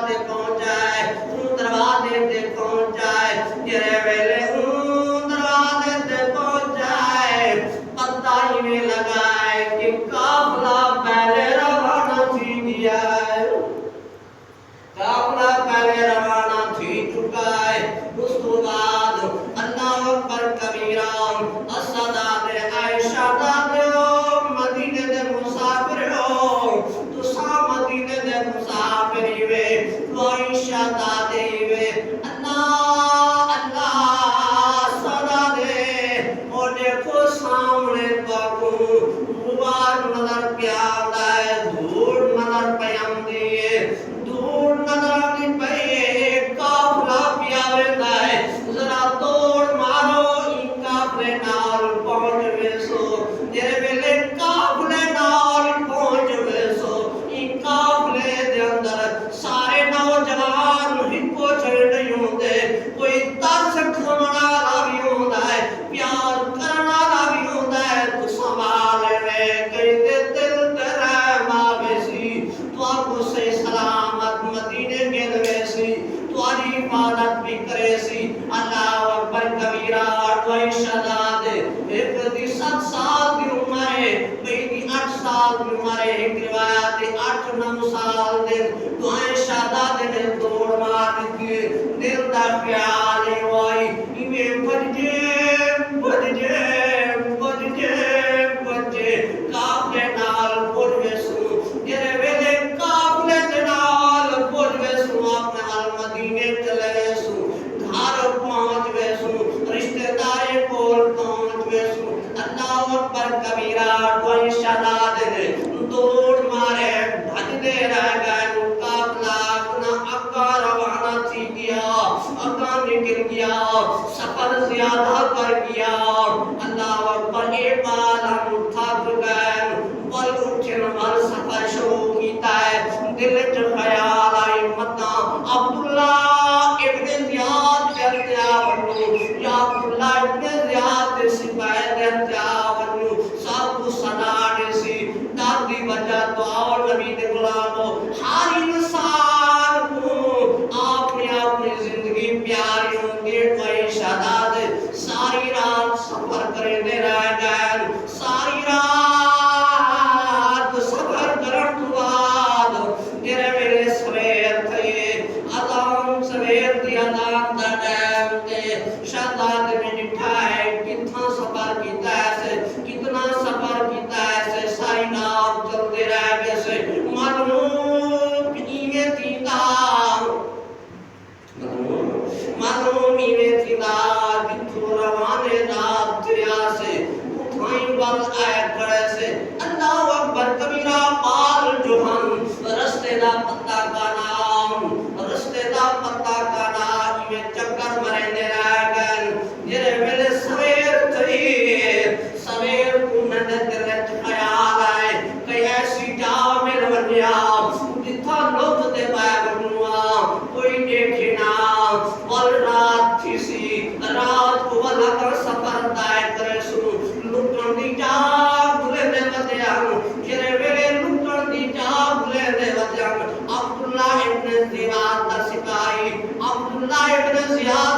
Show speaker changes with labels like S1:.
S1: ते पहुंचाए दरवाजे ते पहुंचाए जेरे वेले दरवाजे ते पहुंचाए पता ही नहीं लगाए कि काफिला पहले रवाना थी गया है काफिला पहले रवाना थी चुका है उस बाद अल्लाह अकबर कबीरा असदाद आयशा दादे मदीने दे मुसाफिर हो तुसा मदीने दे मुसाफिर वे आयशा दादे वे अल्लाह अल्लाह सदादे ओ देखो सामने बाबू मुबारक नजर प्यादा है धूल नजर पयंदी है धूल नजर आती पे काफिला प्यावेदा है जरा तोड़ मारो इन काफिले नाल पहुंच वेसो जेरे वेले काफिले नाल पहुंच वेसो इन काफिले दे अंदर सारे नौजवान हिको छड़ नहीं होंदे कोई तरस खाना वाला भी होंदा है प्यार करना वाला भी होंदा है तू संभाल ले कई दे दिल तेरा मावेसी तो आपको से सलामत मदीने गेल वेसी तुम्हारी इबादत भी करे सी अल्लाह अकबर कबीरा कोई शहजाद एक दी 7 साल की उम्र है बेटी 8 साल की उम्र है एक रिवायत 8-9 साल दे कोई शहजाद ने दौड़ मार दी दिल दा ख्याल है वही इवे बजे काफले नाल बोलवे सु जेरे वेले काफले दे नाल बोलवे सु अपने हाल मदीने चले सु घर पहुंच वे सु रिश्तेदार कोल पहुंच वे सु अल्लाह अकबर कबीरा कोई शहजाद ने दौड़ मारे भजदे रह गए काफला अपना अक्का रवाना थी गया अक्का निकल गया सफर ज्यादा कर गया अल्लाह अकबर एक बार हम थक गए बल उठे मल सफर शुरू कीता है दिल च ख्याल आई मता अब्दुल्ला इब्न जियाद कहते आवनु या अब्दुल्ला इब्न जियाद दे सिपाही दे आवनु सब को सदा दे सी दादी वजह तो और नबी दे गुलामो हर इंसान को अपनी अपनी जिंदगी प्यारी होंगे कोई शहजाद सारी रात सफर करने रह गए सारी रात सफर करन तो बाद तेरे मेरे सवेर थे अजान सवेर दी अजान दा टाइम ते शहजाद ने निठा है कितना सफर कीता है कितना सफर कीता है सारी रात चलते रह गए से मालूम इवे थींदा मालूम इवे थींदा जिथो रवाने रात तिया से उठाई बल आए खड़े से अल्लाह अकबर कबीरा पाल जोहन रस्ते दा पत्ता का नाम इवे चक्कर मरेंदे रह गए जेरे वेले सवेर थई सवेर को नंदे दिल च ख्याल आए कई ऐसी जाओ में वन्या जिथा लोग दे पाए बनुआ कोई देखे ना वल रात थी सी रात को वाला कर सफर तय करे सु लुटन दी जा भूले दे वत्या जेरे वेले लुटन दी जा भूले दे वत्या अब्दुल्ला इब्न जियाद दा सिपाही अब्दुल्ला इब्न जियाद